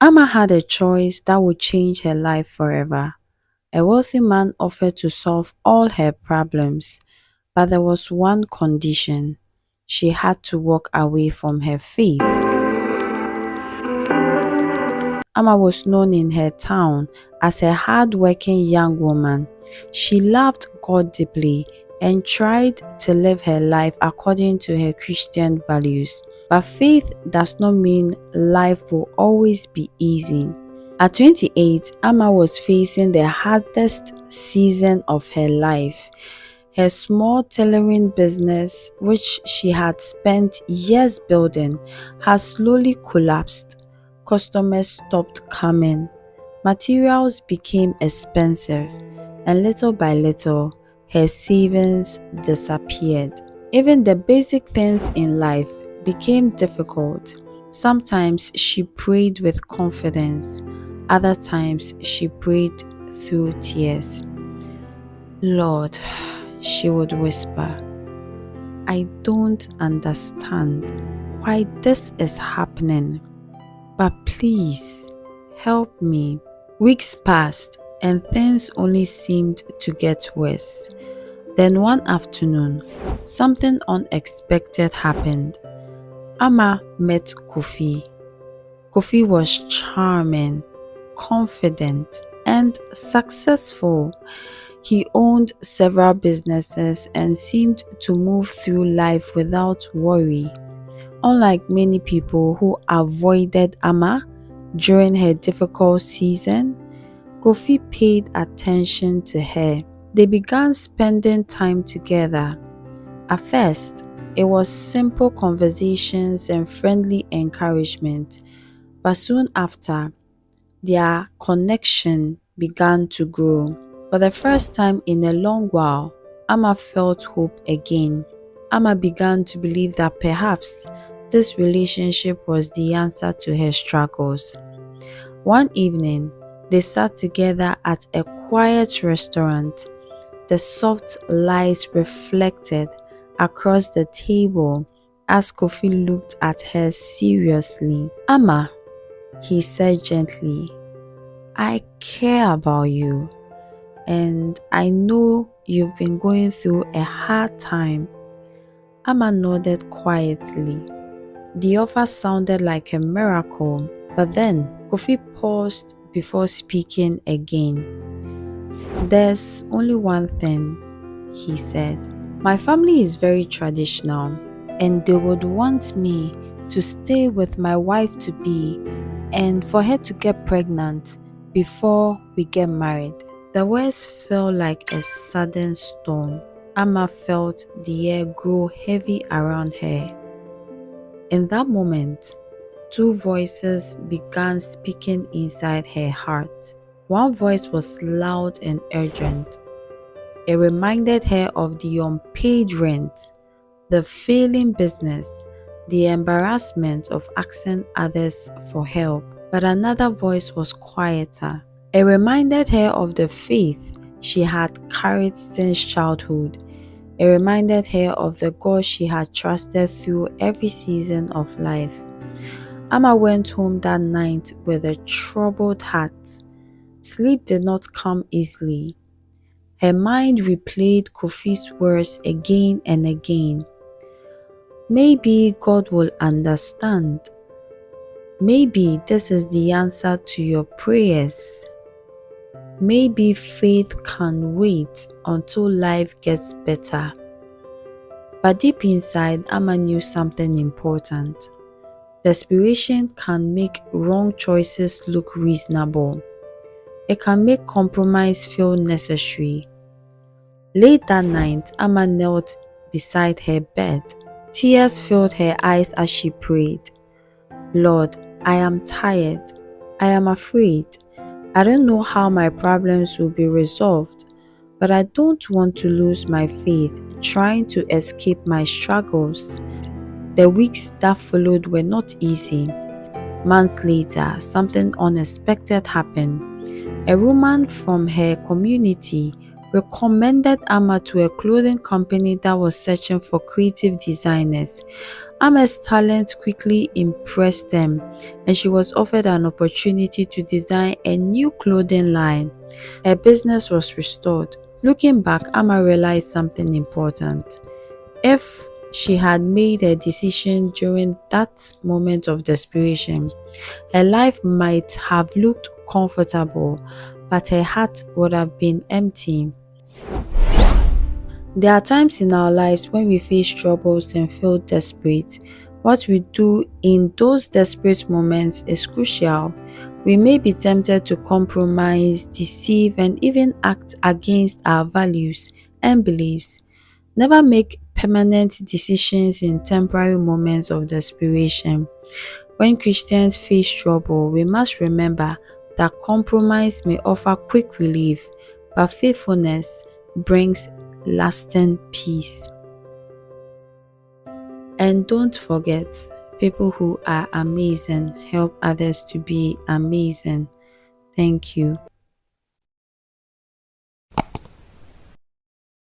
Amma had a choice that would change her life forever. A wealthy man offered to solve all her problems, but there was one condition. She had to walk away from her faith. Amma was known in her town as a hard-working young woman. She loved God deeply and tried to live her life according to her Christian values. But faith does not mean life will always be easy. At 28, Amma was facing the hardest season of her life. Her small tailoring business, which she had spent years building, had slowly collapsed. Customers stopped coming, materials became expensive, and little by little, her savings disappeared. Even the basic things in life became difficult. Sometimes she prayed with confidence, other times she prayed through tears. Lord, she would whisper, I don't understand why this is happening, but please help me. Weeks passed and things only seemed to get worse. Then one afternoon, something unexpected happened. Amma met Kofi. Kofi was charming, confident, and successful. He owned several businesses and seemed to move through life without worry. Unlike many people who avoided Amma during her difficult season, Kofi paid attention to her. They began spending time together. At first, it was simple conversations and friendly encouragement, but soon after, their connection began to grow. For the first time in a long while, Amma felt hope again. Amma began to believe that perhaps this relationship was the answer to her struggles. One evening, they sat together at a quiet restaurant. The soft light reflected across the table as Kofi looked at her seriously. Amma, he said gently, I care about you, and I know you've been going through a hard time. Amma nodded quietly. The offer sounded like a miracle, but then Kofi paused before speaking again. There's only one thing, he said. My family is very traditional, and they would want me to stay with my wife-to-be and for her to get pregnant before we get married. The words fell like a sudden storm. Amma felt the air grow heavy around her. In that moment, two voices began speaking inside her heart. One voice was loud and urgent. It reminded her of the unpaid rent, the failing business, the embarrassment of asking others for help. But another voice was quieter. It reminded her of the faith she had carried since childhood. It reminded her of the God she had trusted through every season of life. Amma went home that night with a troubled heart. Sleep did not come easily. Her mind replayed Kofi's words again and again. Maybe God will understand. Maybe this is the answer to your prayers. Maybe faith can wait until life gets better. But deep inside, Amma knew something important. Desperation can make wrong choices look reasonable. It can make compromise feel necessary. Late that night, Amma knelt beside her bed. Tears filled her eyes as she prayed. Lord, I am tired. I am afraid. I don't know how my problems will be resolved, but I don't want to lose my faith trying to escape my struggles. The weeks that followed were not easy. Months later, something unexpected happened. A woman from her community recommended Amma to a clothing company that was searching for creative designers. Amer's talent quickly impressed them, and she was offered an opportunity to design a new clothing line. Her business was restored. Looking back, Amer realized something important. If she had made a decision during that moment of desperation, her life might have looked comfortable, but her heart would have been empty. There are times in our lives when we face troubles and feel desperate. What we do in those desperate moments is crucial. We may be tempted to compromise, deceive, and even act against our values and beliefs. Never make permanent decisions in temporary moments of desperation. When Christians face trouble, we must remember that compromise may offer quick relief, but faithfulness brings lasting peace. And don't forget, people who are amazing help others to be amazing. Thank you.